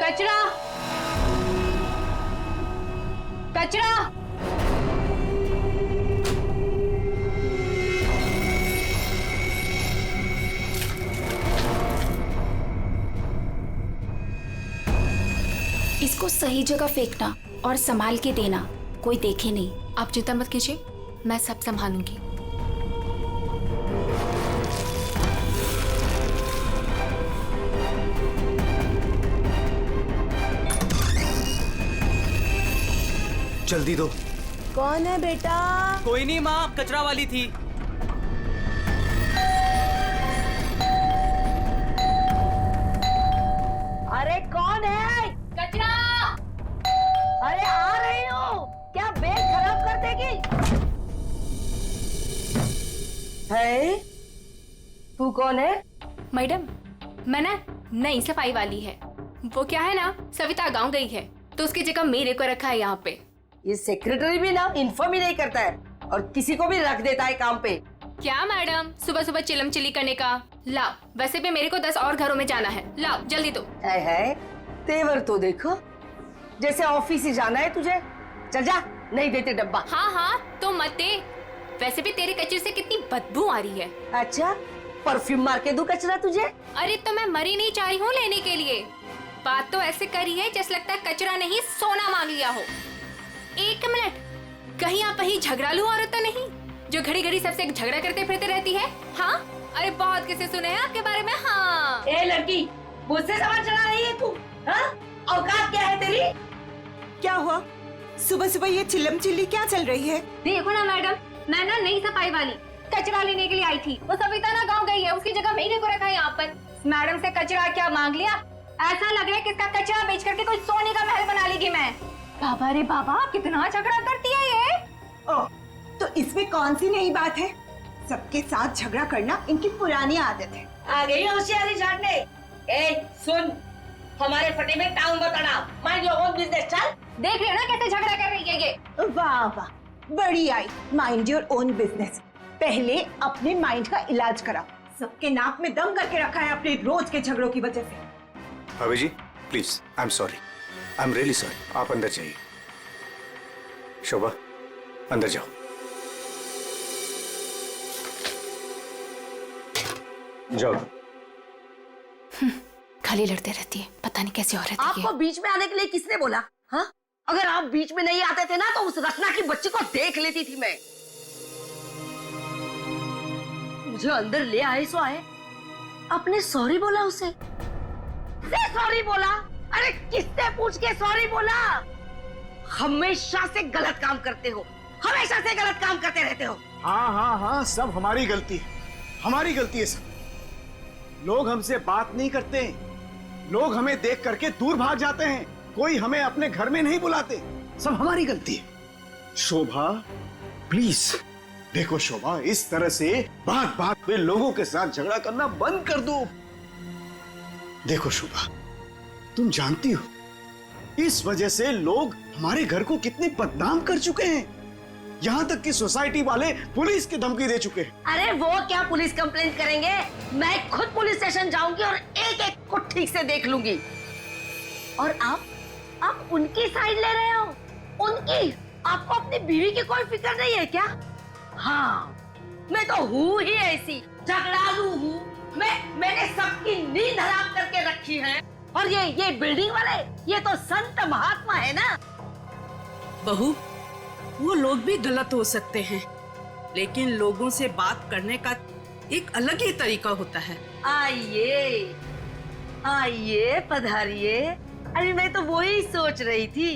कचरा कचरा। इसको सही जगह फेंकना और संभाल के देना, कोई देखे नहीं। आप चिंता मत कीजिए, मैं सब संभालूंगी। जल्दी दो। कौन है बेटा? कोई नहीं माँ, कचरा वाली थी। अरे कौन है? कचरा। अरे आ रही हूँ। क्या बैग खराब कर देगी? है? तू कौन है? मैडम, मैं ना नई सफाई वाली है। वो क्या है ना, सविता गांव गई है तो उसकी जगह मेरे को रखा है यहाँ पे। ये सेक्रेटरी भी ना इन्फॉर्म ही नहीं करता है और किसी को भी रख देता है काम पे। क्या मैडम, सुबह सुबह चिलम चिली करने का। लाओ, वैसे भी मेरे को 10 और घरों में जाना है। लाओ जल्दी दो। है तेवर तो देखो, जैसे ऑफिस ही जाना है तुझे। चल जा, नहीं देते डब्बा। हाँ हाँ तो मत दे। वैसे भी तेरे कचरे से कितनी बदबू आ रही है। अच्छा, परफ्यूम मार के दूं कचरा तुझे? अरे तो मैं मरी नहीं चाह रही हूँ लेने के लिए। बात तो ऐसे करी है जैसे लगता है कचरा नहीं सोना मांग लिया हो। एक मिनट, कहीं आप वही झगड़ालू औरत तो नहीं जो घड़ी घड़ी सबसे झगड़ा करते फिरते रहती है? हाँ, अरे बहुत किसे सुने हैं आपके बारे में। हाँ ए लड़की, मुझसे सवाल चला रही है तू? हाँ, औकात क्या है तेरी? क्या हुआ? सुबह सुबह ये चिल्लम चिल्ली क्या चल रही है? देखो ना मैडम, मैं ना नई सफाई वाली कचरा लेने के लिए आई थी। वो सविता ना गाँव गई है, उसकी जगह मैंने को रखा है यहाँ पर। मैडम से कचरा क्या मांग लिया? ऐसा लग रहा है कि इसका कचरा बेच करके कोई सोने का महल बना लेगी मैं। बाबा रे बाबा, कितना झगड़ा करती है ये। ओह, तो इसमें कौन सी नई बात है? सबके साथ झगड़ा करना इनकी पुरानी आदत है। आ गई होशियारी झाड़ने। ए सुन, हमारे फटे में टाउन मत अड़ा। Mind your own business. चल। देख रहे हो ना कैसे झगड़ा कर रही है ये। वाह वाह, बड़ी आई। Mind your own business. पहले अपने माइंड का इलाज कराओ। सबके नाक में दम करके रखा है अपने रोज के झगड़ों की वजह से। भाभी जी please, I am sorry, I am really sorry. आप अंदर जाइए। शोभा, अंदर जाओ। जाओ। खाली लड़ते रहती है, पता नहीं कैसी औरत है ये। आपको बीच में आने के लिए किसने बोला? हाँ, अगर आप बीच में नहीं आते थे ना तो उस रत्ना की बच्ची को देख लेती थी मैं। मुझे अंदर ले आए सो आए, आपने सॉरी बोला उसे? सॉरी बोला? अरे किससे पूछ के सॉरी बोला? हमेशा से गलत काम करते हो, हमेशा से गलत काम करते रहते हो। हाँ हाँ हाँ, सब हमारी गलती है, हमारी गलती है सब। लोग हमसे बात नहीं करते, लोग हमें देख करके दूर भाग जाते हैं, कोई हमें अपने घर में नहीं बुलाते, सब हमारी गलती है। शोभा प्लीज देखो, शोभा इस तरह से बात बात में लोगों के साथ झगड़ा करना बंद कर दो। देखो शोभा, तुम जानती हो इस वजह से लोग हमारे घर को कितने बदनाम कर चुके हैं, यहाँ तक कि सोसाइटी वाले पुलिस की धमकी दे चुके हैं। अरे वो क्या पुलिस कंप्लेंट करेंगे, मैं खुद पुलिस स्टेशन जाऊंगी और एक एक को ठीक से देख लूंगी। और आप उनकी साइड ले रहे हो? उनकी? आपको अपनी बीवी की कोई फिक्र नहीं है क्या? हाँ, मैं तो हूँ ही ऐसी, झगड़ालू हूँ। मैंने सबकी नींद हराम करके रखी है। और ये बिल्डिंग वाले, ये तो संत महात्मा है ना। बहू, वो लोग भी गलत हो सकते हैं, लेकिन लोगों से बात करने का एक अलग ही तरीका होता है। आइए आइए, पधारिए। अरे मैं तो वही सोच रही थी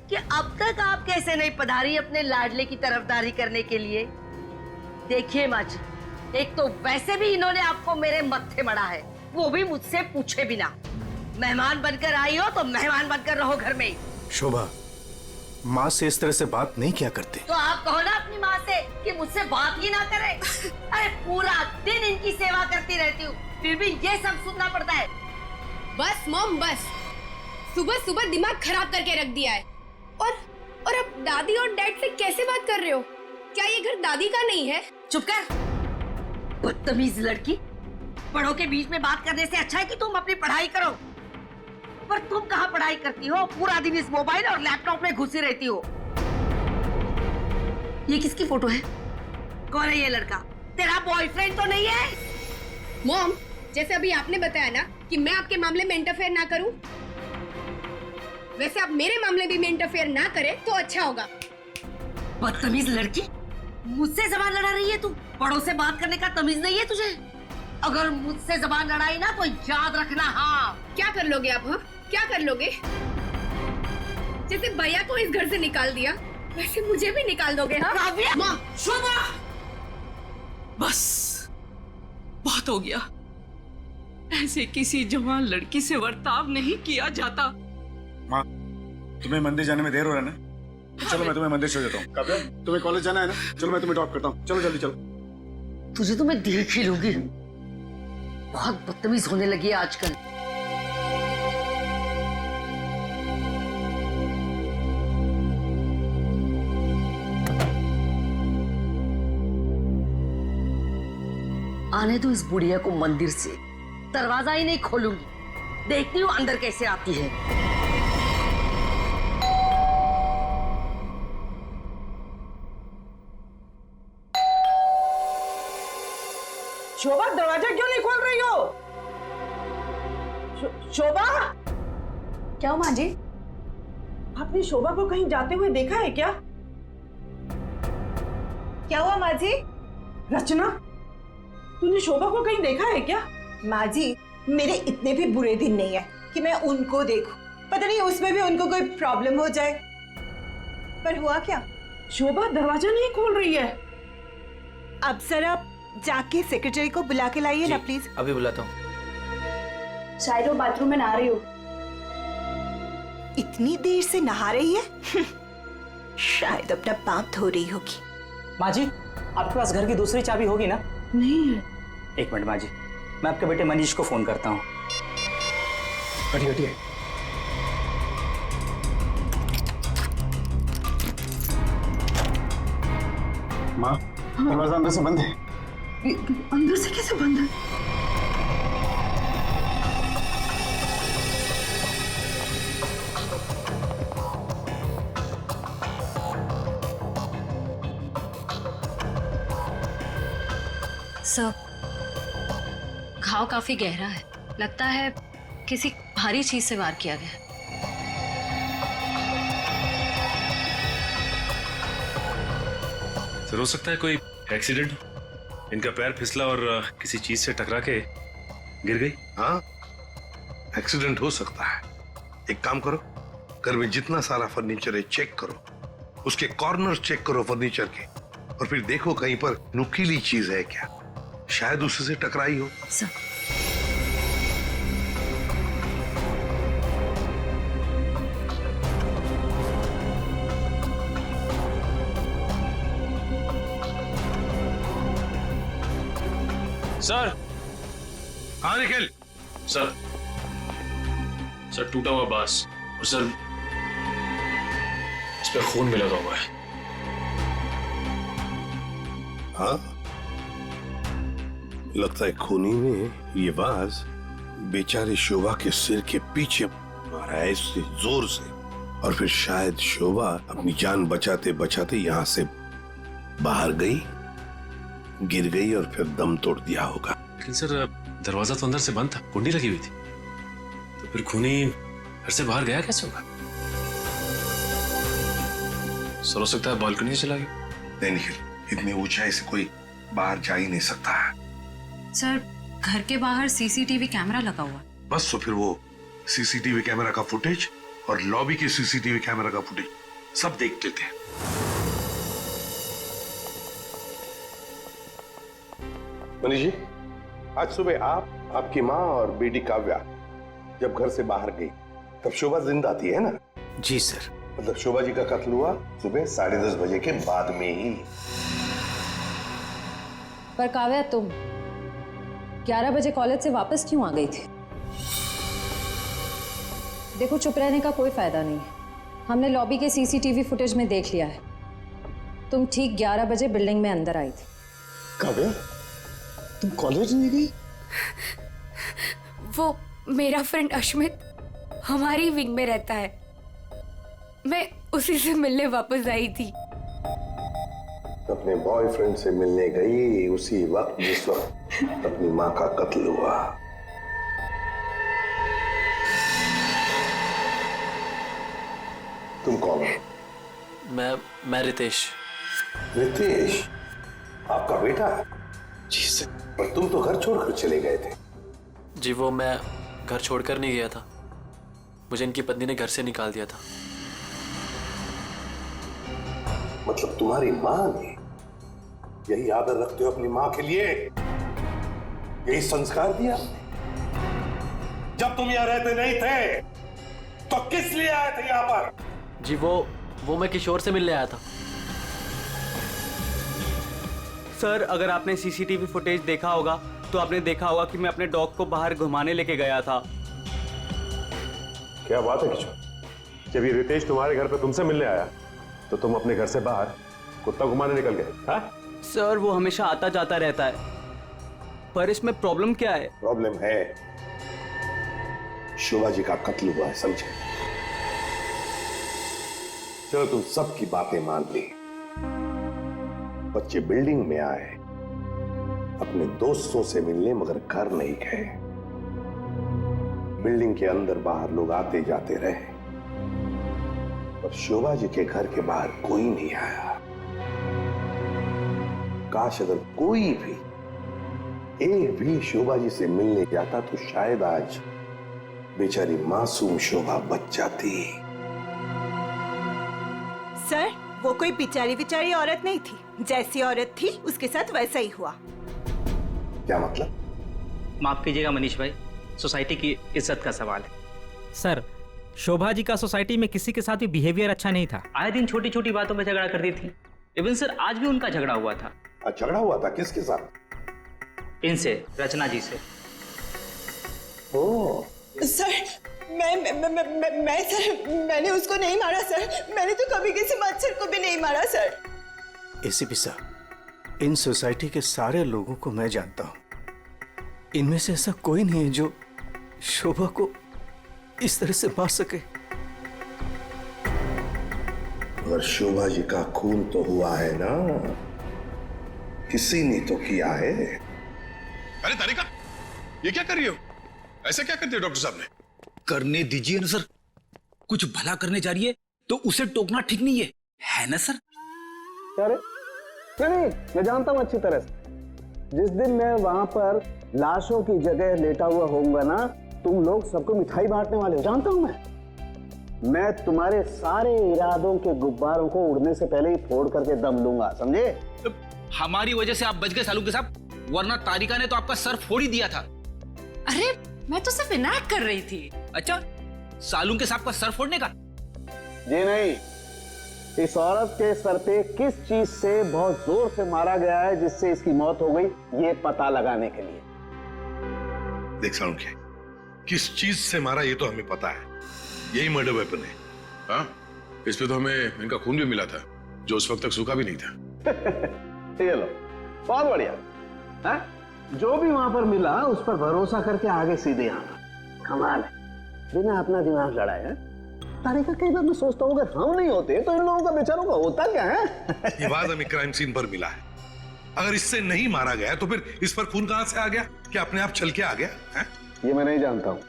कि अब तक आप कैसे नहीं पधारी अपने लाडले की तरफदारी करने के लिए। देखिए माँ जी, एक तो वैसे भी इन्होंने आपको मेरे मत्थे मड़ा है, वो भी मुझसे पूछे बिना। मेहमान बनकर आई हो तो मेहमान बनकर रहो घर में। शोभा, माँ से इस तरह से बात नहीं किया करते। तो आप कहो ना अपनी माँ से कि मुझसे बात ही ना करे। अरे पूरा दिन इनकी सेवा करती रहती हूँ, फिर भी ये सब सुनना पड़ता है। बस मॉम बस, सुबह सुबह दिमाग खराब करके रख दिया है। और अब दादी और डैड से कैसे बात कर रहे हो? क्या ये घर दादी का नहीं है? चुप कर, बदतमीज लड़की। बड़ों के बीच में बात करने से अच्छा है कि तुम अपनी पढ़ाई करो। पर तुम कहाँ पढ़ाई करती हो? पूरा दिन इस मोबाइल और लैपटॉप में घुसी रहती हो। ये किसकी फोटो है? कौन है ये लड़का? तेरा बॉयफ्रेंड तो नहीं है? मॉम, जैसे अभी आपने बताया ना कि मैं आपके मामले में इंटरफेयर ना करूं, वैसे आप मेरे मामले भी में इंटरफेयर ना करें तो अच्छा होगा। बदतमीज लड़की, मुझसे जबान लड़ा रही है तू? बड़ों से बात करने का तमीज नहीं है तुझे? अगर मुझसे जबान लड़ाई ना तो याद रखना। हाँ, क्या कर लोगे आप? हाँ, क्या कर लोगे? जैसे भैया को इस घर से निकाल दिया, वैसे मुझे भी निकाल दोगे? हाँ? काव्या! मॉम, शोभा, बस बहुत हो गया। ऐसे किसी जवान लड़की से बर्ताव नहीं किया जाता। माँ, तुम्हें मंदिर जाने में देर हो रहा है ना? तो चलो मैं तुम्हें मंदिर छोड़ देता हूँ। काव्या, तुम्हें कॉलेज जाना है ना? चलो मैं तुम्हें ड्रॉप करता हूँ। चलो जल्दी चलो। तुझे तो मैं देख ही लूंगी। बहुत बदतमीज होने लगी है आजकल। आने दो इस बुढ़िया को मंदिर से, दरवाजा ही नहीं खोलूंगी। देखती हूँ अंदर कैसे आती है। शोभा, दरवाजा क्यों नहीं खोल रही हो? शोभा, क्या माँ जी? आपने शोभा को कहीं जाते हुए देखा है क्या? क्या हुआ माँ जी? रचना, तूने शोभा को कहीं देखा है क्या? माँ जी, मेरे इतने भी बुरे दिन नहीं है कि मैं उनको देखूं। पता नहीं उसमें भी उनको कोई प्रॉब्लम हो जाए। पर हुआ क्या? शोभा दरवाजा नहीं खोल रही है। अब जरा जाके सेक्रेटरी को बुला के लाइए ना प्लीज। अभी बुलाता हूँ। शायद वो बाथरूम में नहा रही हो। इतनी देर से नहा रही है? शायद अपना पाप धो रही होगी। माँ जी, आपके पास घर की दूसरी चाबी होगी ना? नहीं है। एक मिनट माँ जी, मैं आपके बेटे मनीष को फोन करता हूँ। हटिए हटिए। माँ, दरवाजा अंदर से बंद है। अंदर से कैसे बंद है? सर, घाव काफी गहरा है। लगता है किसी भारी चीज से वार किया गया है। सर, हो सकता है कोई एक्सीडेंट। इनका पैर फिसला और किसी चीज से टकरा के गिर गई। हाँ, एक्सीडेंट हो सकता है। एक काम करो, घर में जितना सारा फर्नीचर है चेक करो, उसके कॉर्नर चेक करो फर्नीचर के, और फिर देखो कहीं पर नुकीली चीज है क्या, शायद उससे टकराई हो। Sir, sir. हाँ निखिल। सर, टूटा हुआ बांस और सर इस पे खून भी लगा हुआ है। हाँ, लगता है खूनी ने ये बांस बेचारे शोभा के सिर के पीछे मारा है इससे जोर से, और फिर शायद शोभा अपनी जान बचाते बचाते यहाँ से बाहर गई, गिर गई और फिर दम तोड़ दिया होगा। लेकिन सर, दरवाजा तो अंदर से बंद था, कुंडी लगी हुई थी, तो फिर खूनी घर से बाहर गया कैसे होगा? सर, हो सकता है बालकनी से चला गया। नहीं निखिल, इतनी ऊंचाई से कोई बाहर जा ही नहीं सकता है। सर, घर के बाहर सीसीटीवी कैमरा लगा हुआ। बस तो फिर वो सीसीटीवी कैमरा का फुटेज और लॉबी के सीसीटीवी कैमरा का फुटेज सब देख लेते हैं। मनीष जी, आज सुबह आप, आपकी माँ और बेटी काव्या जब घर से बाहर गई तब शोभा जिंदा थी, है ना? जी सर। मतलब शोभा जी का कत्ल हुआ सुबह 10:30 बजे के बाद में ही। पर काव्या, तुम 11 बजे कॉलेज से वापस क्यों आ गई थी? देखो, चुप रहने का कोई फायदा नहीं है। हमने लॉबी के सीसीटीवी फुटेज में देख लिया है। तुम ठीक 11 बजे बिल्डिंग में अंदर आई थी। काव्या, तुम कॉलेज नहीं गई? वो मेरा फ्रेंड अश्मित हमारी विंग में रहता है। मैं उसी से मिलने वापस आई थी। अपने बॉयफ्रेंड से मिलने गई उसी वक्त जिस वक्त अपनी माँ का कत्ल हुआ। तुम कौन हो? मैं रितेश। रितेश, आपका बेटा? जी सर। पर तुम तो घर छोड़कर चले गए थे। जी वो मैं घर छोड़कर नहीं गया था, मुझे इनकी पत्नी ने घर से निकाल दिया था। मतलब तुम्हारी माँ ने? यही आदर रखते हो अपनी माँ के लिए? यही संस्कार दिया? जब तुम यहाँ रहते नहीं थे तो किस लिए आए थे यहाँ पर? जी वो मैं किशोर से मिलने आया था। सर, अगर आपने सीसीटीवी फुटेज देखा होगा तो आपने देखा होगा कि मैं अपने डॉग को बाहर घुमाने लेके गया था। क्या बात है किशोर, जब ये रितेश तुम्हारे घर पे तुमसे मिलने आया तो तुम अपने घर से बाहर कुत्ता घुमाने निकल गए? हाँ सर, वो हमेशा आता जाता रहता है, पर इसमें प्रॉब्लम क्या है? प्रॉब्लम है शोभा जी का कत्ल हुआ है, समझे? चलो तुम सबकी बातें मान ली। बच्चे बिल्डिंग में आए अपने दोस्तों से मिलने, मगर घर नहीं गए। बिल्डिंग के अंदर बाहर लोग आते जाते रहे, पर शोभा जी के घर के बाहर कोई नहीं आया। काश अगर कोई भी, एक भी शोभा जी से मिलने जाता तो शायद आज बेचारी मासूम शोभा बच जाती। सर, वो कोई बेचारी औरत नहीं थी। जैसी औरत थी उसके साथ वैसा ही हुआ। क्या मतलब? माफ कीजिएगा मनीष भाई, सोसाइटी की इज्जत का सवाल है। सर, शोभा जी का सोसाइटी में किसी के साथ भी बिहेवियर अच्छा नहीं था। आए दिन छोटी छोटी बातों में झगड़ा करती थी। इवन सर, आज भी उनका झगड़ा हुआ था। झगड़ा हुआ था? किसके साथ? इनसे, रचना जी से। ओ सर, मैं सर, मैंने उसको नहीं मारा सर। मैंने तो कभी किसी मच्छर को भी नहीं मारा सर। एसीपी साहब, इन सोसाइटी के सारे लोगों को मैं जानता हूं। इनमें से ऐसा कोई नहीं है जो शोभा को इस तरह से मार सके। मगर शोभा जी का खून तो हुआ है ना, किसी ने तो किया है। अरे तारिका, ये क्या कर रही हो? ऐसा क्या कर दिया डॉक्टर साहब ने? करने दीजिए ना सर, कुछ भला करने जा रही है तो उसे टोकना ठीक नहीं है ना सर? अरे नहीं, मैं जानता हूं अच्छी तरह से। जिस दिन मैं वहां पर लाशों की जगह लेटा हुआ होऊंगा ना, तुम लोग सबको मिठाई बांटने वाले हो, जानता हूं मैं तुम्हारे सारे इरादों के गुब्बारों को उड़ने से पहले ही फोड़ करके दम लूंगा, समझे? हमारी वजह से आप बच गए सालू के साथ, वरना तारिका ने तो आपका सर फोड़ ही दिया था। अरे मैं तो सिर्फ इनायत कर रही थी। अच्छा, सालू के साथ का सर फोड़ने का? जी नहीं, इस औरत के सर पे किस चीज से बहुत जोर से मारा गया है जिससे इसकी मौत हो गई, ये पता लगाने के लिए। देख सालुंखे, किस चीज से मारा ये तो हमें पता है, यही मर्डर वेपन है। हाँ, इस पे तो हमें इनका खून भी मिला था जो उस वक्त तक सूखा भी नहीं था। ये लो, बहुत बढ़िया। हाँ? जो भी वहां पर मिला उस पर भरोसा करके आगे सीधे आना, कमाल है, बिना अपना दिमाग लड़ाए। तारिका, कई बार मैं सोचता हूँ अगर हम नहीं होते तो इन लोगों का बेचारों का होता क्या है? ये बात हमें क्राइम सीन पर मिला है। अगर इससे नहीं मारा गया तो फिर इस पर खून कहां से आ गया? क्या अपने आप चल के आ गया है? ये मैं नहीं जानता हूँ,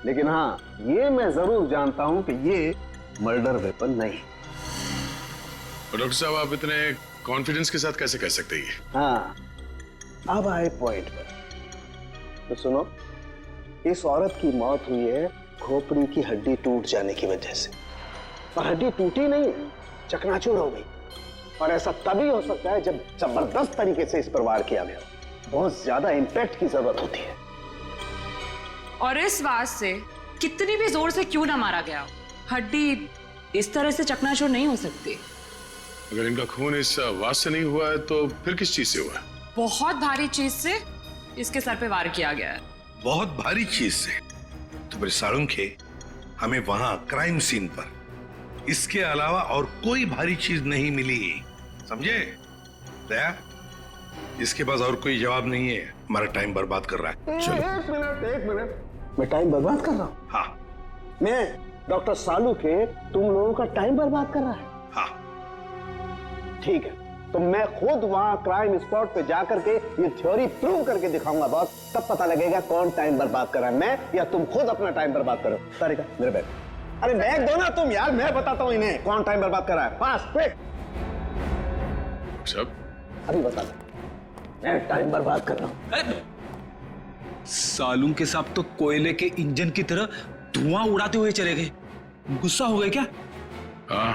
लेकिन हाँ ये मैं जरूर जानता हूँ कि ये मर्डर वेपन नहीं। डॉक्टर साहब, आप इतने कॉन्फिडेंस के साथ कैसे कह सकते हैं? हाँ, अब आए पॉइंट पर। तो सुनो, इस औरत की मौत हुई है खोपड़ी की हड्डी टूट जाने की वजह से, और हड्डी टूटी नहीं, चकनाचूर हो गई। और ऐसा तभी हो सकता है जब जबरदस्त तरीके से इस पर वार किया गया, बहुत ज्यादा इंपैक्ट की जरूरत होती है। और इस बात से कितनी भी जोर से क्यों ना मारा गया, हड्डी इस तरह से चकनाचूर नहीं हो सकती। अगर इनका खून इस आवाज से नहीं हुआ है तो फिर किस चीज से हुआ है? बहुत भारी चीज से इसके सर पे वार किया गया है। बहुत भारी चीज से? तो फिर सालुंखे, हमें वहां क्राइम सीन पर इसके अलावा और कोई भारी चीज नहीं मिली, समझे? दया, इसके पास और कोई जवाब नहीं है, हमारा टाइम बर्बाद कर रहा है। चलो। एक मिनट, मैं टाइम बर्बाद कर रहा हूँ? हाँ, मैं डॉक्टर सालू के तुम लोगों का टाइम बर्बाद कर रहा है? हाँ। ठीक है, तो मैं खुद वहां क्राइम स्पॉट पे जाकर के ये थ्योरी प्रूव करके दिखाऊंगा बॉस। तब पता लगेगा कौन टाइम बर्बाद कर रहा है, मैं या तुम खुद अपना टाइम बर्बाद करो। तारिका मेरे बैग, अरे बैग दो ना तुम यार, मैं बताता हूँ इन्हें कौन टाइम बर्बाद कर रहा है। Fast quick. सब अभी बता दो, मैं टाइम बर्बाद कर रहा हूँ। सालू के साथ तो कोयले के इंजन की तरह धुआं उड़ाते हुए चले गए। गुस्सा हो गए क्या? हाँ,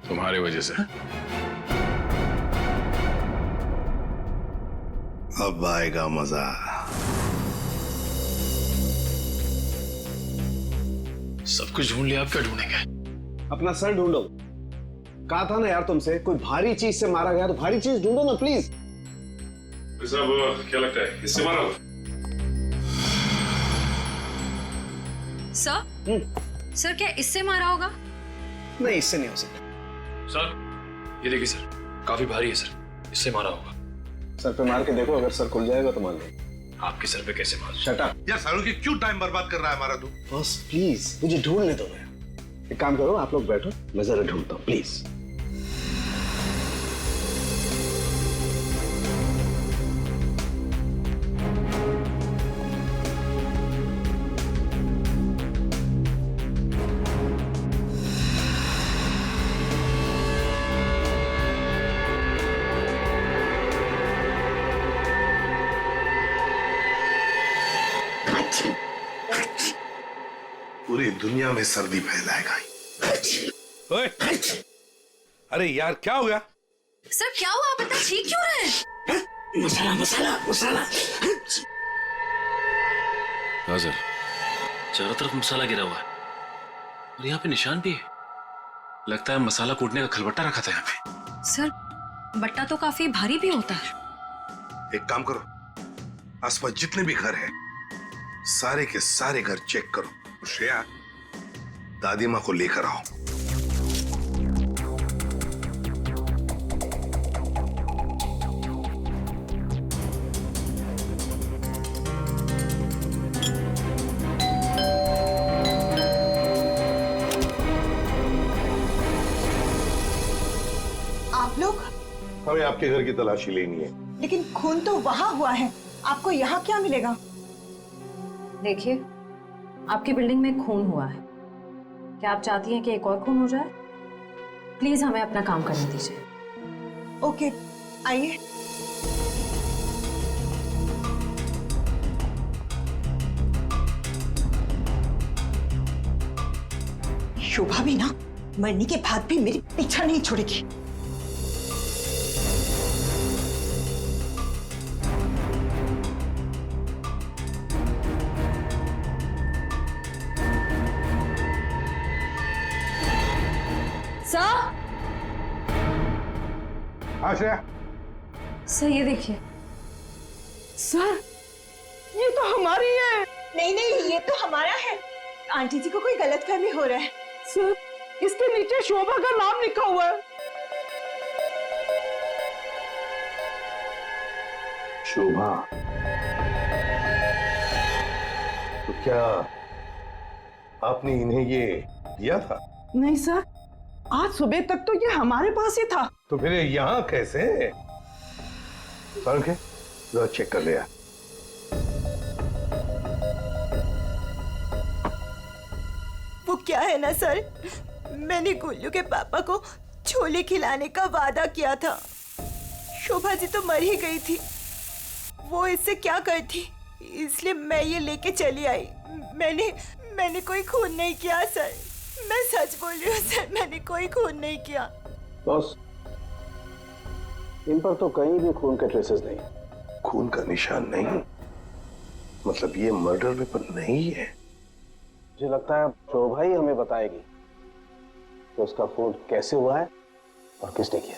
तुम्हारी वजह से। अब आएगा मजा। सब कुछ ढूंढ लिया, आप क्या ढूंढेंगे? अपना सर ढूंढो। कहा था ना यार तुमसे, कोई भारी चीज से मारा गया तो भारी चीज ढूंढो ना प्लीज। साहब क्या लगता है, इससे मारा होगा? सर क्या इससे मारा होगा? नहीं, इससे नहीं हो सकता। सर ये देखिए सर, काफी भारी है सर, इससे मारा होगा। सर पे मार के देखो, अगर सर खुल जाएगा तो मान लो। आपके सर पे कैसे मार? शट अप यार, सालू की क्यों टाइम बर्बाद कर रहा है हमारा तू? बॉस प्लीज मुझे ढूंढने दो। मैं एक काम करो, आप लोग बैठो, मैं जरा ढूंढता हूँ प्लीज। पूरी दुनिया में सर्दी फैलाएगा। ओए, अरे यार क्या हो गया? सर क्या हुआ, आप इतना ठीक क्यों रहे हैं? मसाला मसाला मसाला। हाँ सर, चारों तरफ मसाला गिरा हुआ है और यहाँ पे निशान भी है। लगता है मसाला कूटने का खलबट्टा रखा था यहाँ पे। सर बट्टा तो काफी भारी भी होता है। एक काम करो, आसपास जितने भी घर हैं, सारे के सारे घर चेक करो। श्रेया, दादी माँ को लेकर आओ। आप लोग? हमें आपके घर की तलाशी लेनी है। लेकिन खून तो वहां हुआ है, आपको यहाँ क्या मिलेगा? देखिए, आपकी बिल्डिंग में खून हुआ है। क्या आप चाहती हैं कि एक और खून हो जाए? प्लीज हमें अपना काम करने दीजिए। ओके, आइए। शोभा भी ना मरने के बाद भी मेरी पीछा नहीं छोड़ेगी। श्रेया, सर ये देखिए। सर ये तो हमारी है। नहीं नहीं, ये तो हमारा है। आंटी जी को कोई गलतफहमी हो रहा है। सर इसके नीचे शोभा का नाम लिखा हुआ है। शोभा? तो क्या आपने इन्हें ये दिया था? नहीं सर, आज सुबह तक तो ये हमारे पास ही था। तो फिर यहाँ कैसे? जरा चेक कर लिया। वो क्या है ना सर, मैंने गोलू के पापा को छोले खिलाने का वादा किया था। शोभा जी तो मर ही गई थी, वो इससे क्या करती, इसलिए मैं ये लेके चली आई। मैंने कोई खून नहीं किया सर, मैं सच बोल रही हूँ सर, मैंने कोई खून नहीं किया। बॉस, इन पर तो कहीं भी खून के ट्रेसेस नहीं। खून का निशान नहीं? मतलब ये मर्डर वेपन नहीं है? मुझे लगता है शोभा ही हमें बताएगी कि उसका खून कैसे हुआ है और किसने किया।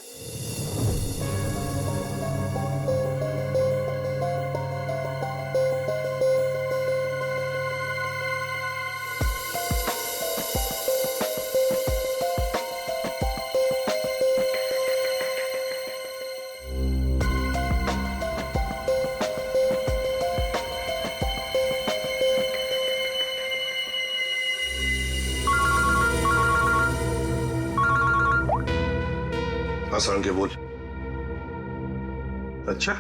आसान के बोल। अच्छा,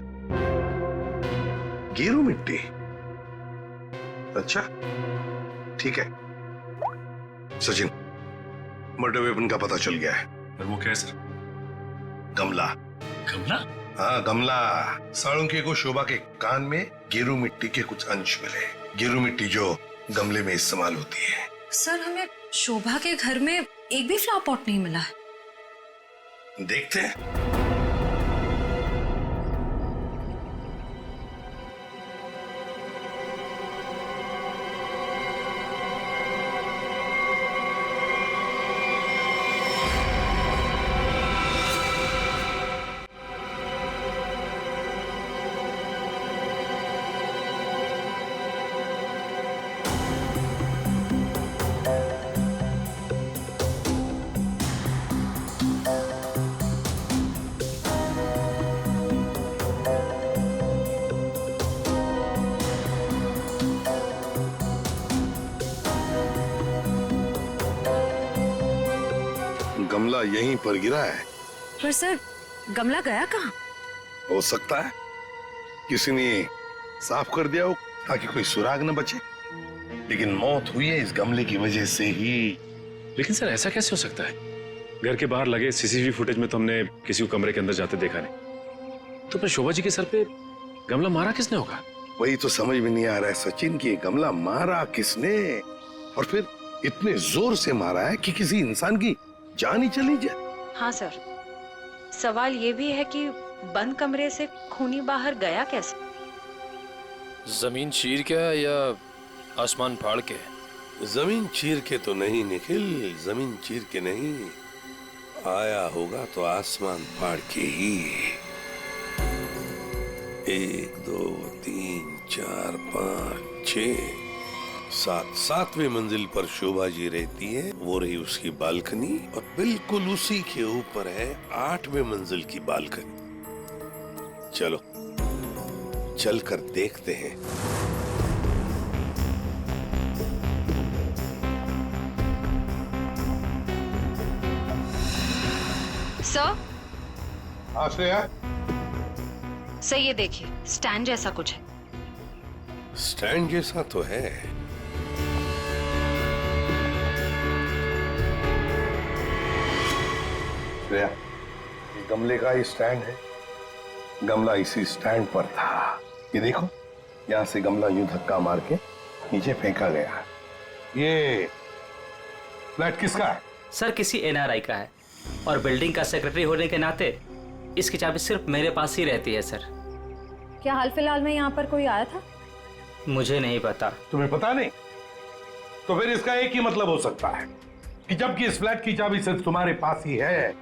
गेरू मिट्टी। अच्छा, ठीक है। सचिन, मर्डर वेपन का पता चल गया है। और वो क्या है सर? गमला। गमला? हाँ, गमला। साळुंके को शोभा के कान में गेरू मिट्टी के कुछ अंश मिले। गेरू मिट्टी जो गमले में इस्तेमाल होती है। सर, हमें शोभा के घर में एक भी फ्लावर पॉट नहीं मिला है। देखते हैं। गमला यहीं पर गिरा है। पर सर, गमला गया कहाँ? हो सकता है किसी ने साफ कर दिया हो ताकि कोई सुराग न बचे, लेकिन मौत हुई है इस गमले की वजह से ही। लेकिन सर ऐसा कैसे हो सकता है? घर के बाहर लगे सीसीटीवी फुटेज में तो हमने किसी को कमरे के अंदर जाते देखा नहीं। तो फिर शोभा जी के सर पे गमला मारा किसने होगा? वही तो समझ में नहीं आ रहा है सचिन कि गमला मारा किसने, और फिर इतने जोर से मारा है कि किसी इंसान की जान ही चली जाए। हाँ सर, सवाल ये भी है कि बंद कमरे से खूनी बाहर गया कैसे? जमीन चीर के या आसमान फाड़ के? जमीन चीर के तो नहीं निखिल, जमीन चीर के नहीं, आया होगा तो आसमान फाड़ के ही। 1 2 3 4 5 6 7, 7वें मंजिल पर शोभा जी रहती है। वो रही उसकी बालकनी, और बिल्कुल उसी के ऊपर है 8वें मंजिल की बालकनी। चलो चलकर देखते हैं। सर, आश्रया, सर ये देखिए, स्टैंड जैसा कुछ है। स्टैंड जैसा तो है। श्रेया, इस गमले का ही स्टैंड है। गमला इसी स्टैंड पर था। ये देखो, यहाँ से गमला यूं धक्का मार के नीचे फेंका गया। ये फ्लैट किसका है? सर, किसी एनआरआई का है, और बिल्डिंग का सेक्रेटरी होने के नाते इसकी चाबी सिर्फ मेरे पास ही रहती है सर। क्या हाल फिलहाल में यहाँ पर कोई आया था? मुझे नहीं पता। तुम्हें पता नहीं? तो फिर इसका एक ही मतलब हो सकता है कि जबकि इस फ्लैट की चाबी सिर्फ तुम्हारे पास ही है,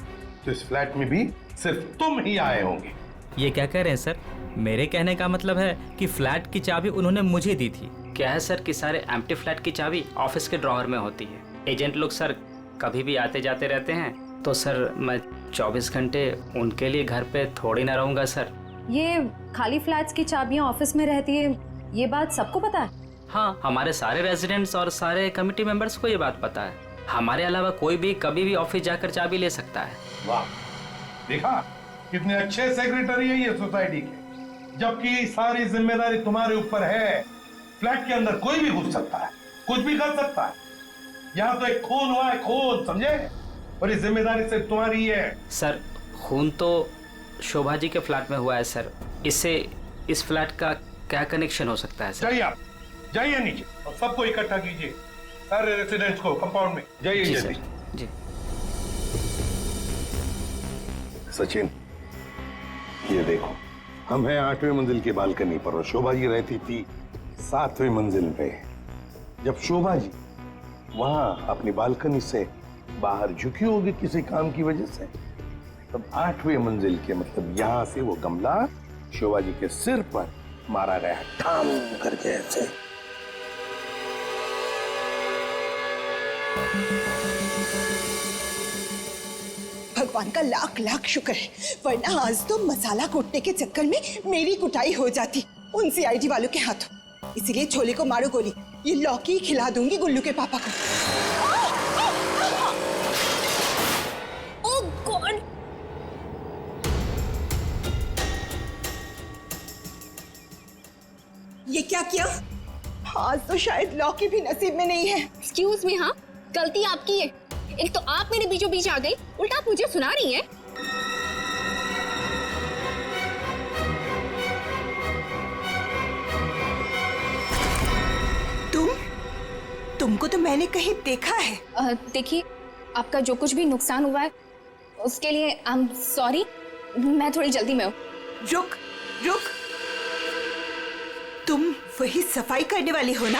तो इस फ्लैट में भी सिर्फ तुम ही आए होंगे। ये क्या कह रहे हैं सर? मेरे कहने का मतलब है कि फ्लैट की चाबी उन्होंने मुझे दी थी। क्या है सर कि सारे एम्प्टी फ्लैट की चाबी ऑफिस के ड्रॉअर में होती है। एजेंट लोग सर कभी भी आते जाते रहते हैं, तो सर मैं 24 घंटे उनके लिए घर पे थोड़ी ना रहूंगा सर। ये खाली फ्लैट्स की चाबियां ऑफिस में रहती है, ये बात सबको पता है? हाँ, हमारे सारे रेजिडेंट्स और सारे कमिटी मेंबर्स को ये बात पता है। हमारे अलावा कोई भी कभी भी ऑफिस जाकर चाबी ले सकता है। वाह, देखा कितने अच्छे सेक्रेटरी है ये सोसाइटी के, जबकि सारी जिम्मेदारी तुम्हारे ऊपर है। फ्लैट के अंदर कोई भी घुस सकता है, कुछ भी कर सकता है। यहाँ तो एक खून हुआ है, खून, समझे? और ये जिम्मेदारी सिर्फ तुम्हारी है। सर, खून तो शोभा जी के फ्लैट में हुआ है सर, इससे इस फ्लैट का क्या कनेक्शन हो सकता है सर? जाइए, आप जाइए नीचे और सबको इकट्ठा कीजिए, सारे रेसिडेंट्स को कंपाउंड में। जाइए जल्दी। जी सचिन, ये देखो, हम हैं 8वें मंजिल की बालकनी पर और शोभा जी रहती थी 7वें मंजिल पे। जब शोभा जी वहां अपनी बालकनी से बाहर झुकी होगी किसी काम की वजह से, तब 8वें मंजिल के मतलब यहां से वो गमला शोभा जी के सिर पर मारा गया, ठाम करके ऐसे। भगवान का लाख लाख शुक्र है, वरना आज तो मसाला कूटने के चक्कर में मेरी कुटाई हो जाती उन सीआईडी वालों के हाथों। इसीलिए छोले को मारो गोली, ये लौकी खिला दूंगी गुल्लू के पापा को। ओह गॉड, ये क्या किया? आज तो शायद लॉ की भी नसीब में नहीं है। एक्सक्यूज मी, हाँ गलती आपकी है। एक तो आप मेरे बीचों बीच आ गई, उल्टा आप मुझे सुना रही हैं। तुमको तो मैंने कहीं देखा है। देखिए, आपका जो कुछ भी नुकसान हुआ है उसके लिए आई एम सॉरी। मैं थोड़ी जल्दी में हूँ। रुक रुक, तुम वही सफाई करने वाली हो ना?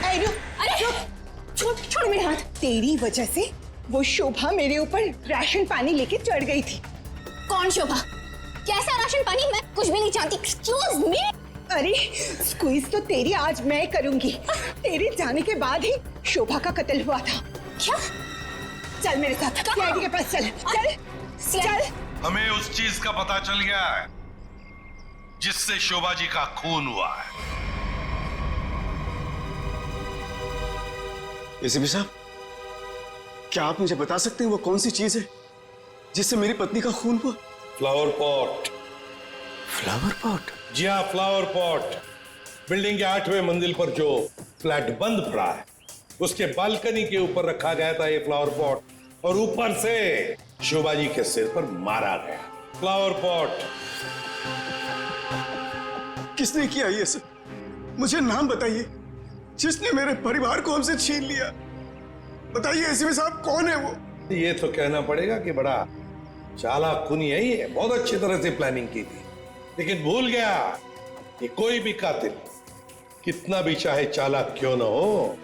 अरे छोड़ मेरे हाथ। तेरी वजह से वो शोभा मेरे ऊपर राशन पानी लेके चढ़ गई थी। कौन शोभा? कैसा राशन पानी? मैं कुछ भी नहीं जानती। Excuse me. अरे स्क्वीज तो तेरी आज मैं करूंगी। तेरे जाने के बाद ही शोभा का कत्ल हुआ था। क्या? चल मेरे साथ सीआईडी के पास चल। चल। हमें उस चीज का पता चल गया है जिससे शोभा जी का खून हुआ है। एसीपी साहब, क्या आप मुझे बता सकते हैं वो कौन सी चीज है जिससे मेरी पत्नी का खून हुआ? Flower pot. Flower pot? जी हाँ, फ्लावर पॉट। बिल्डिंग के 8वें मंजिल पर जो फ्लैट बंद पड़ा है उसके बालकनी के ऊपर रखा गया था ये फ्लावर पॉट, और ऊपर से शोभा जी के सिर पर मारा गया। Flower pot. किसने किया ये सब? मुझे नाम बताइए जिसने मेरे परिवार को हमसे छीन लिया। बताइए एसीपी साहब, कौन है वो? ये तो कहना पड़ेगा कि बड़ा चालाक खूनी है ये। बहुत अच्छी तरह से प्लानिंग की थी, लेकिन भूल गया कि कोई भी कातिल कितना भी चाहे चालाक क्यों ना हो,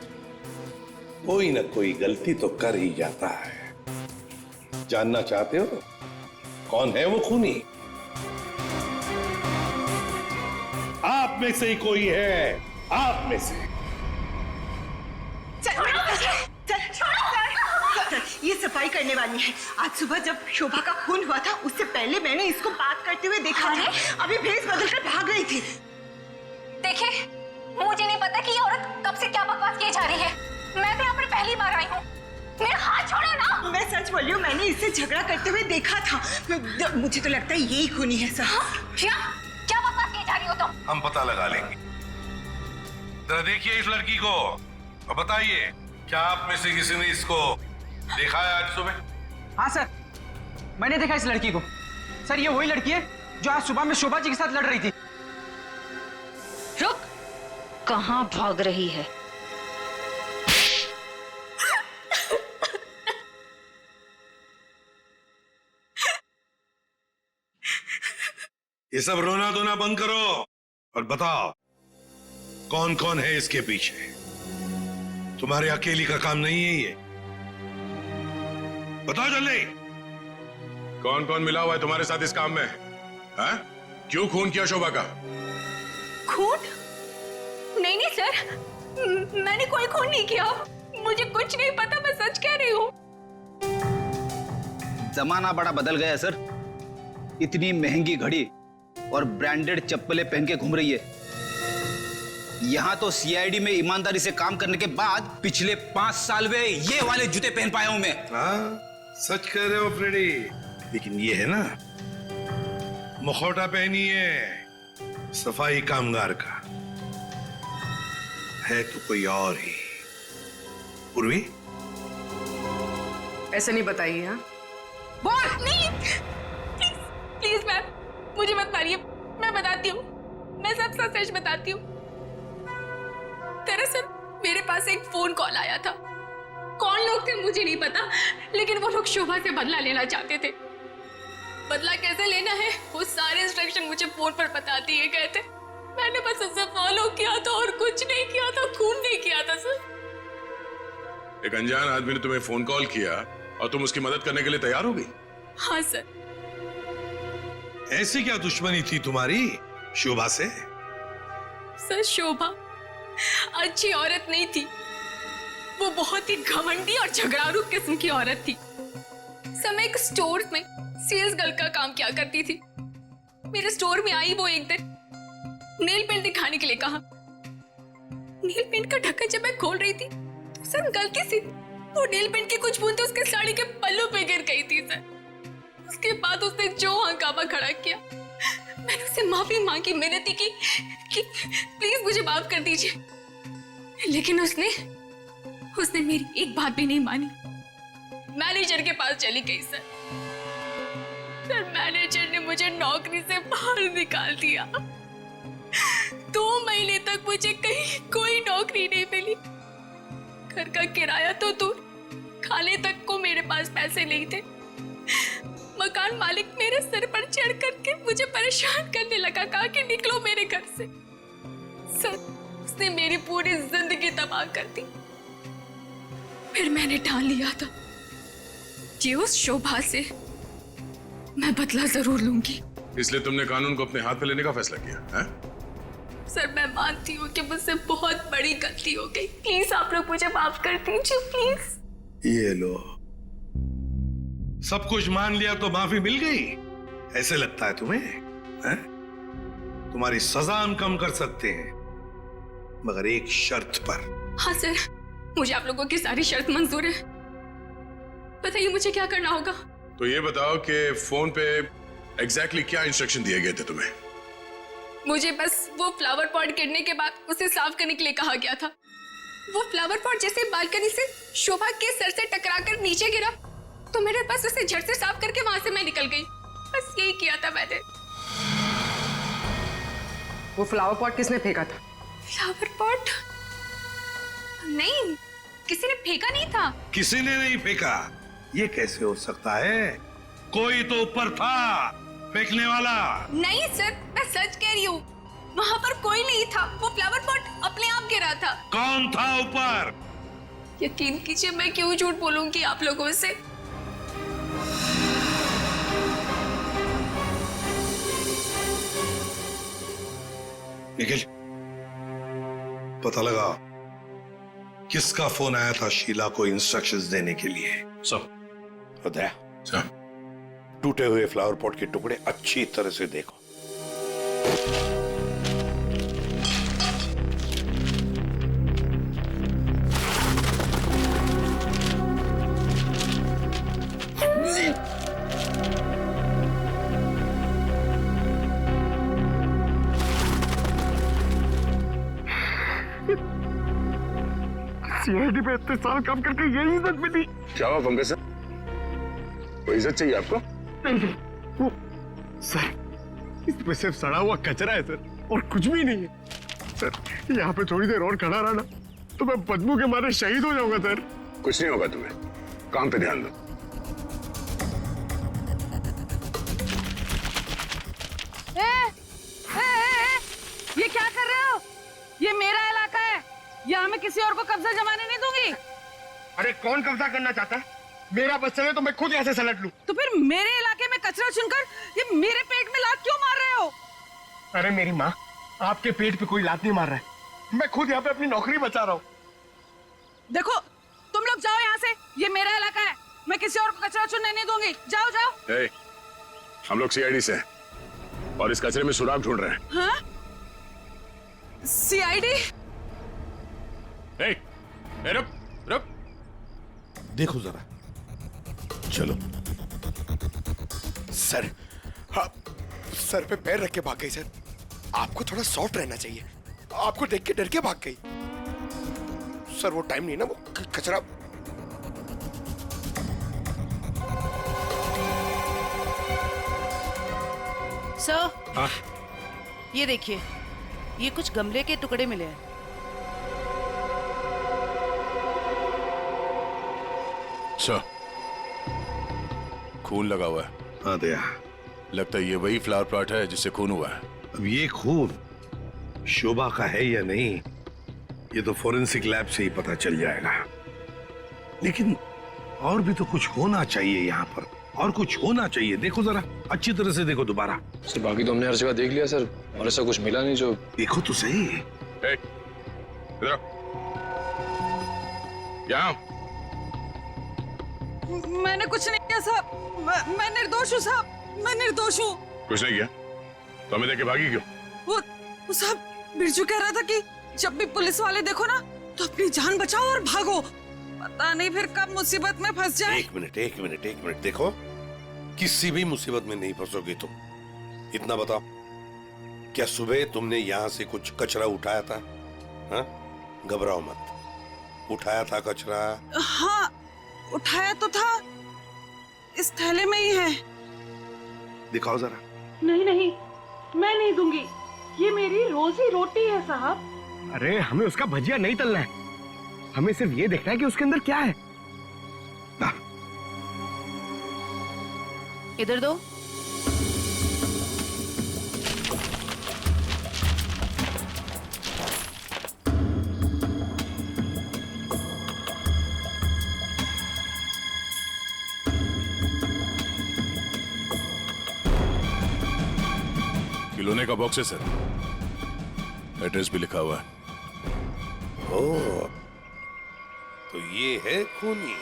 कोई ना कोई गलती तो कर ही जाता है। जानना चाहते हो कौन है वो खूनी? आप में से ही कोई है, आप में से। ये सफाई करने वाली है। आज सुबह जब शोभा का खून हुआ था उससे पहले मैंने इसको बात करते हुए देखा था। अभी भेस बदलकर भाग रही थी। देखिए, मुझे नहीं पता कि ये औरत कब से क्या बकवास किए जा रही है। मैं तो यहाँ पर पहली बार आई हूँ। मेरा हाथ छोड़ो ना। मैं सच बोल रही हूँ, मैंने इससे झगड़ा करते हुए देखा था। मुझे तो लगता है यही खूनी है सर। क्या बकवास किए जा रही हो तुम? हम पता लगा लेंगे। जरा देखिए इस लड़की को और बताइए, क्या आप में से किसी ने इसको देखा है आज सुबह? हाँ सर, मैंने देखा इस लड़की को। सर, ये वही लड़की है जो आज सुबह में शोभा जी के साथ लड़ रही थी। रुक, कहाँ भाग रही है? ये सब रोना धोना बंद करो और बताओ कौन कौन है इसके पीछे। तुम्हारे अकेली का काम नहीं है ये। बताओ जल्दी, कौन कौन मिला हुआ है तुम्हारे साथ इस काम में? है? क्यों खून किया शोभा का? खून? नहीं नहीं सर, मैंने कोई खून नहीं किया। मुझे कुछ नहीं पता, मैं सच कह रही हूँ। जमाना बड़ा बदल गया है सर। इतनी महंगी घड़ी और ब्रांडेड चप्पलें पहन के घूम रही है। यहाँ तो सीआईडी में ईमानदारी से काम करने के बाद पिछले 5 साल में ये वाले जूते पहन पाया हूं मैं। हाँ, सच कह रहे हो फ्रेडी। लेकिन ये है ना, मुखौटा पहनी है सफाई कामगार का, है तो कोई और ही। पूर्वी, ऐसा नहीं बताइए। हाँ, बोल नहीं। प्लीज मैम, मुझे मत मारिए। मैं बताती हूँ, मैं सब सच बताती हूँ। दरअसल मेरे पास एक फोन कॉल आया था। कौन लोग थे मुझे नहीं पता, लेकिन वो लोग शोभा से बदला लेना चाहते थे। बदला कैसे लेना है वो सारे इंस्ट्रक्शन मुझे फोन पर बता दिए गए थे। मैंने बस उसे फॉलो किया था और कुछ नहीं किया था, खून नहीं किया था सर। एक अनजान आदमी ने तुम्हें फोन कॉल किया और तुम उसकी मदद करने के लिए तैयार हो गई? हाँ सर। ऐसी क्या दुश्मनी थी तुम्हारी शोभा से? सर, शोभा अच्छी औरत नहीं थी। वो बहुत ही घमंडी और झगड़ारू किस्म की औरत थी। सर, मैं एक स्टोर में सेल्स गर्ल का काम किया करती थी। मेरे स्टोर में आई वो एक दिन, नेल पेंट दिखाने के लिए कहा। नेल पेंट का ढक्कन जब मैं खोल रही थी तो सर गलती से वो नेल पेंट की कुछ बूंदें उसके साड़ी के पल्लू पे गिर गई थी सर। उसके बाद उसने जो हंगामा खड़ा किया, मैंने उससे माफी मांगी, मिन्नती की कि प्लीज मुझे माफ कर दीजिए, लेकिन उसने मेरी एक बात भी नहीं मानी। मैनेजर के पास चली गई सर। मैनेजर ने मुझे नौकरी से बाहर निकाल दिया। 2 महीने तक मुझे कहीं कोई नौकरी नहीं मिली। घर का किराया तो दूर, खाने तक को मेरे पास पैसे नहीं थे। मकान मालिक मेरे सिर पर चढ़ करके मुझे परेशान करने लगा, कहा कि निकलो मेरे घर से। सर, उसने मेरी पूरी जिंदगी तबाह कर दी। फिर मैंने ठान लिया था कि उस शोभा से मैं बदला जरूर लूंगी। इसलिए तुमने कानून को अपने हाथ में लेने का फैसला किया है? सर, मैं मानती हूँ कि मुझसे बहुत बड़ी गलती हो गई। प्लीज आप लोग मुझे माफ कर दीजिए, प्लीज। ये लो, सब कुछ मान लिया तो माफी मिल गई, ऐसे लगता है तुम्हें? हैं? तुम्हारी सजा हम कम कर सकते हैं, मगर एक शर्त पर। हाँ सर, मुझे आप लोगों की सारी शर्त मंजूर है। बताइए मुझे क्या करना होगा। तो ये बताओ कि फोन पे एग्जैक्टली क्या इंस्ट्रक्शन दिए गए थे तुम्हें? मुझे बस वो फ्लावर पॉट गिरने के बाद उसे साफ करने के लिए कहा गया था। वो फ्लावर पॉट जैसे बालकनी से शोभा के सर से टकराकर नीचे गिरा तो मेरे पास उसे झट से साफ करके वहां से मैं निकल गई। बस यही किया था मैंने। वो फ्लावर पॉट किसने फेंका था? Flower pot? नहीं, किसी ने फेंका नहीं था। किसी ने नहीं फेंका? ये कैसे हो सकता है? कोई तो ऊपर था फेंकने वाला। नहीं सर, मैं सच कह रही हूँ, वहाँ पर कोई नहीं था। वो फ्लावर पॉट अपने आप गिरा था। कौन था ऊपर? यकीन कीजिए, मैं क्यों झूठ बोलूंगी आप लोगों से। निखिल, पता लगा किसका फोन आया था शीला को इंस्ट्रक्शंस देने के लिए? सर। बताया सर। टूटे हुए फ्लावर पॉट के टुकड़े अच्छी तरह से देखो। सीआईडी पे इतने साल काम करके यही इज्जत मिली। क्या हुआ पंकज सर? कोई इज्जत चाहिए आपको? नहीं, वो सर, इसमें सिर्फ सड़ा हुआ कचरा है सर, और कुछ भी नहीं है सर। यहाँ पे थोड़ी देर और खड़ा रहना तो मैं बदबू के मारे शहीद हो जाऊंगा सर। कुछ नहीं होगा तुम्हें, काम पे ध्यान दो। ये क्या कर रहे हो? ये मेरा इलाका है, यहाँ मैं किसी और को कब्जा जमाने नहीं दूंगी। अरे कौन कब्जा करना चाहता है? मेरा बच्चा है तो मैं खुद यहाँ से सलट लूं। तो फिर मेरे इलाके में कचरा चुनकर ये मेरे पेट में लात क्यों मार रहे हो? अरे मेरी माँ, आपके पेट पे कोई लात नहीं मार रहा है, मैं खुद यहाँ पे अपनी नौकरी बचा रहा हूँ। देखो, तुम लोग जाओ यहाँ से, ये मेरा इलाका है, मैं किसी और को कचरा चुनने नहीं दूंगी। जाओ जाओ। हम लोग सीआईडी से हैं और इस कचरे में सुराग ढूंढ रहे हैं। हाँ? सीआईडी? रुक रुक, देखो जरा, चलो। सर, हाँ, सर पे पैर रख के भाग गई सर। आपको थोड़ा सॉफ्ट रहना चाहिए, आपको देख के डर के भाग गई। सर वो टाइम नहीं ना, वो कचरा। सर, हाँ? ये देखिए, ये कुछ गमले के टुकड़े मिले हैं। अच्छा, खून लगा हुआ है। हाँ दया, लगता है ये वही फ्लावर प्लॉट है जिससे खून हुआ है। अब ये खून शोभा का है या नहीं, ये तो फोरेंसिक लैब से ही पता चल जाएगा। लेकिन और भी तो कुछ होना चाहिए यहाँ पर, और कुछ होना चाहिए। देखो जरा, अच्छी तरह से देखो दोबारा। सर बाकी तो हमने हर जगह देख लिया सर, और ऐसा कुछ मिला नहीं। जो देखो तो सही। इधर यहाँ। मैंने कुछ नहीं किया साहब, मैं निर्दोष हूँ साहब, मैं निर्दोष हूँ। कुछ नहीं किया तो हमें देख के भागी क्यों? वो साहब, बिरजू कह रहा था कि जब भी पुलिस वाले देखो ना तो अपनी जान बचाओ और भागो, पता नहीं फिर कब मुसीबत में फंस जाए। एक मिनट देखो, किसी भी मुसीबत में नहीं फंसोगे तुम। इतना बताओ, क्या सुबह तुमने यहाँ से कुछ कचरा उठाया था? हाँ? घबराओ मत, उठाया था कचरा? हाँ, उठाया तो था, इस थैले में ही है। दिखाओ जरा। नहीं नहीं, मैं नहीं दूंगी, ये मेरी रोजी रोटी है साहब। अरे हमें उसका भजिया नहीं तलना है, हमें सिर्फ ये देखना है कि उसके अंदर क्या है। इधर दो। खिलौने का बॉक्स है सर, एड्रेस भी लिखा हुआ है। ओह, तो ये है खूनी।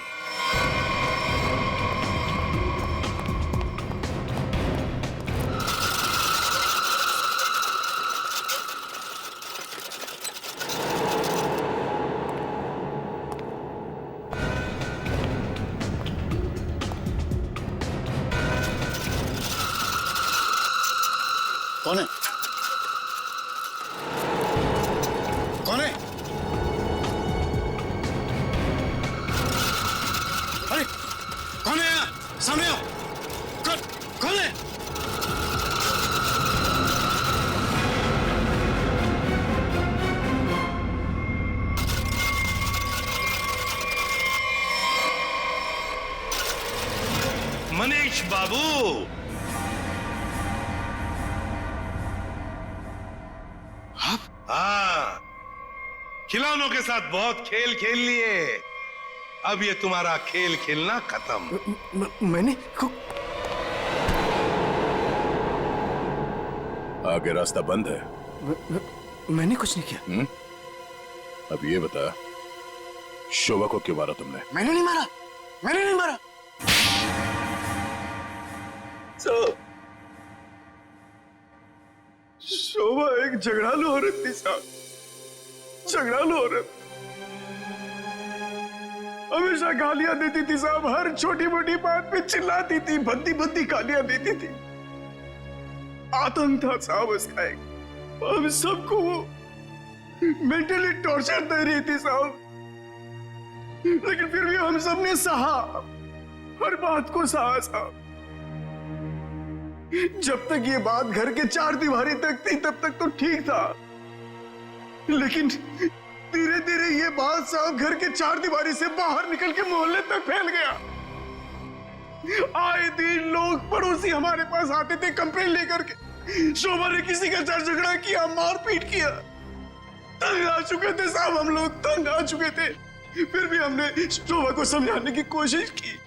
कौन है? कौन है? अरे कौन है यहाँ? सामने आओ। कौन है? मनीष बाबू, हाँ, खिलौनों के साथ बहुत खेल खेल लिए, अब ये तुम्हारा खेल खेलना खत्म। मैंने आगे रास्ता बंद है। मैंने कुछ नहीं किया। अब ये बता, शोभा को क्यों मारा तुमने? मैंने नहीं मारा, मैंने नहीं मारा। शोभा एक झगड़ालू औरत थी साहब, झगड़ालू औरत। हमेशा गालियां देती थी साहब, हर छोटी मोटी बात पे चिल्लाती थी, भद्दी भद्दी गालियां देती थी। आतंक था साहब उसका एक, हम सबको वो मेंटली टॉर्चर दे रही थी साहब, लेकिन फिर भी हम सबने सहा, हर बात को सहा साहब। जब तक ये बात घर के चार दीवारी तक थी तब तक तो ठीक था, लेकिन धीरे धीरे ये बात साहब घर के चार दीवारी से बाहर निकल के मोहल्ले तक फैल गया। आए दिन लोग पड़ोसी हमारे पास आते थे कंप्लेन लेकर के, शोभा ने किसी का झगड़ा किया, मारपीट किया। तंग आ चुके थे साहब, हम लोग तंग आ चुके थे। फिर भी हमने शोभा को समझाने की कोशिश की,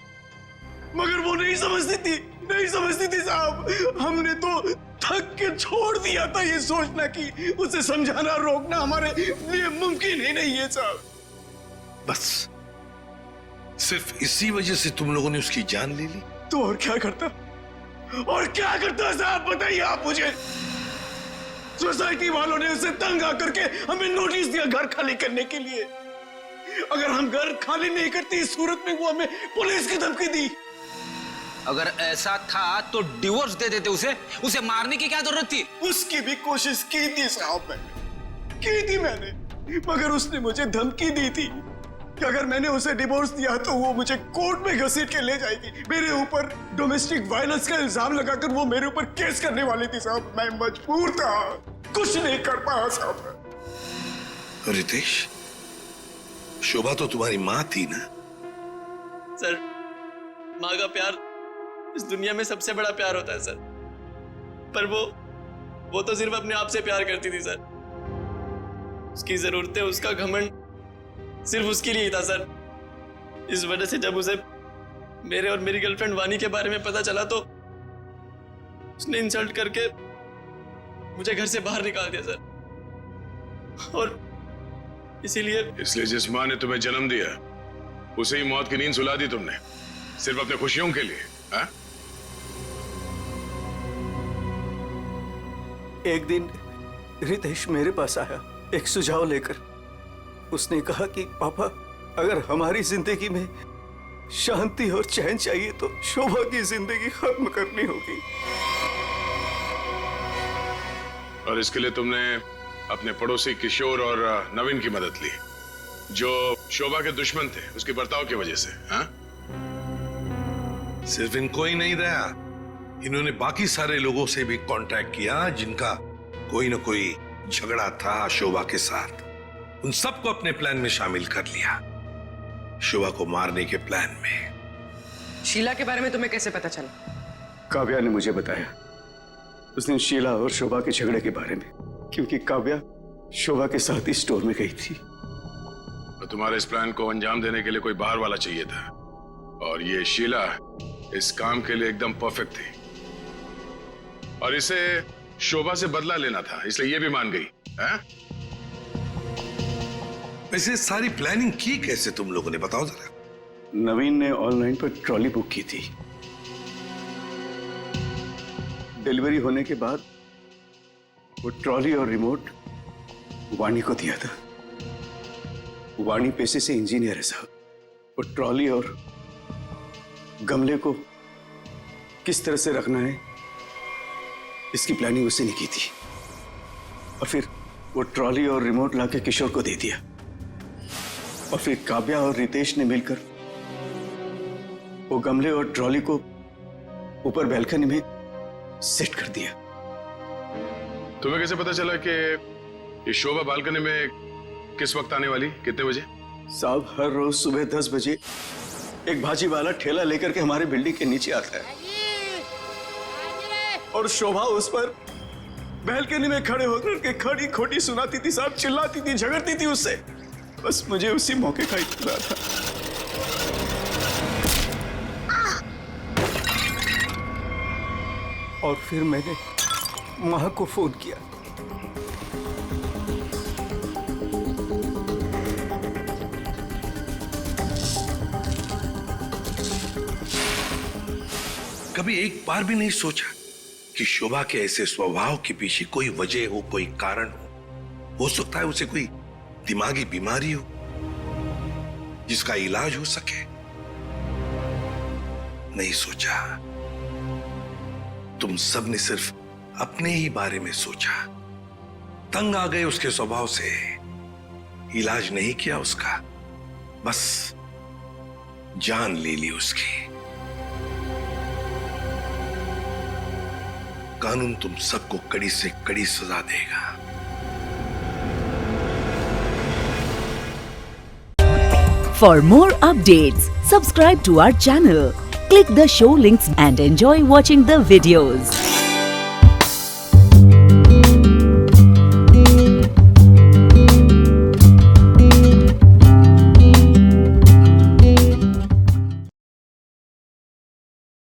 मगर वो नहीं समझती थी, नहीं समझती थी साहब। हमने तो थक के छोड़ दिया था ये सोचना कि उसे समझाना रोकना हमारे लिए मुमकिन ही नहीं है साहब। बस सिर्फ इसी वजह से तुम लोगों ने उसकी जान ले ली? तो और क्या करता, और क्या करता साहब, बताइए आप मुझे। सोसाइटी वालों ने उसे तंग आकर के हमें नोटिस दिया घर खाली करने के लिए। अगर हम घर खाली नहीं करते इस सूरत में वो हमें पुलिस की धमकी दी। अगर ऐसा था तो डिवोर्स दे देते उसे मारने की क्या जरूरत थी? उसकी भी कोशिश की थी साहब, मैंने, मगर उसने मुझे धमकी दी थी कि अगर मैंने उसे डिवोर्स दिया तो वो मुझे कोर्ट में घसीट के ले जाएगी। मेरे ऊपर डोमेस्टिक वायलेंस का इल्जाम लगाकर वो मेरे ऊपर केस करने वाली थी साहब। मैं मजबूर था, कुछ नहीं कर पाया साहब। रितेश, शोभा तो तुम्हारी माँ थी ना? सर, माँ का प्यार इस दुनिया में सबसे बड़ा प्यार होता है सर, पर वो तो सिर्फ अपने आप से प्यार करती थी सर। उसकी जरूरतें, उसका घमंड सिर्फ उसके लिए ही था सर। इस वजह से जब उसे मेरे और मेरी गर्लफ्रेंड वानी के बारे में पता चला तो उसने इंसल्ट करके मुझे घर से बाहर निकाल दिया सर। और इसलिए जिस माँ ने तुम्हें जन्म दिया उसे ही मौत की नींद सुला दी तुमने, सिर्फ अपने खुशियों के लिए। हा? एक दिन रितेश मेरे पास आया एक सुझाव लेकर। उसने कहा कि पापा, अगर हमारी जिंदगी में शांति और चैन चाहिए तो शोभा की जिंदगी खत्म करनी होगी। और इसके लिए तुमने अपने पड़ोसी किशोर और नवीन की मदद ली, जो शोभा के दुश्मन थे उसके बर्ताव की वजह से। हाँ? सिर्फ इनको ही नहीं दया, इन्होंने बाकी सारे लोगों से भी कांटेक्ट किया जिनका कोई ना कोई झगड़ा था शोभा के साथ। उन सबको अपने प्लान में शामिल कर लिया, शोभा को मारने के प्लान में। शीला के बारे में तुम्हें कैसे पता चला? काव्या ने मुझे बताया उस दिन शीला और शोभा के झगड़े के बारे में, क्योंकि काव्या शोभा के साथ ही स्टोर में गई थी। तो तुम्हारे इस प्लान को अंजाम देने के लिए कोई बाहर वाला चाहिए था, और ये शीला इस काम के लिए एकदम परफेक्ट थी, और इसे शोभा से बदला लेना था, इसलिए ये भी मान गई। हैं? वैसे सारी प्लानिंग की कैसे तुम लोगों ने, बताओ जरा। नवीन ने ऑनलाइन पर ट्रॉली बुक की थी। डिलीवरी होने के बाद वो ट्रॉली और रिमोट वाणी को दिया था। वाणी पेशे से इंजीनियर है साहब। वो ट्रॉली और गमले को किस तरह से रखना है इसकी प्लानिंग उसने नहीं की थी, और फिर वो ट्रॉली और रिमोट लाके किशोर को दे दिया, और फिर काव्या और रितेश ने मिलकर वो गमले और ट्रॉली को ऊपर बैल्कनी में सेट कर दिया। तुम्हें कैसे पता चला कि ये शोभा बालकनी में किस वक्त आने वाली, कितने बजे? साहब हर रोज सुबह 10 बजे एक भाजी वाला ठेला लेकर के हमारे बिल्डिंग के नीचे आता है, और शोभा उस पर बैल्कनी में खड़े होकर के खड़ी खोटी सुनाती थी साहब, चिल्लाती थी, झगड़ती थी उससे। बस मुझे उसी मौके का इंतजार था। और फिर मैंने मां को फोन किया। कभी एक बार भी नहीं सोचा कि शोभा के ऐसे स्वभाव के पीछे कोई वजह हो, कोई कारण हो सकता है उसे कोई दिमागी बीमारी हो जिसका इलाज हो सके। नहीं सोचा, तुम सब ने सिर्फ अपने ही बारे में सोचा, तंग आ गए उसके स्वभाव से, इलाज नहीं किया उसका, बस जान ले ली उसकी। कानून तुम सबको कड़ी से कड़ी सजा देगा। For more updates, subscribe to our channel, click the show links and enjoy watching the videos.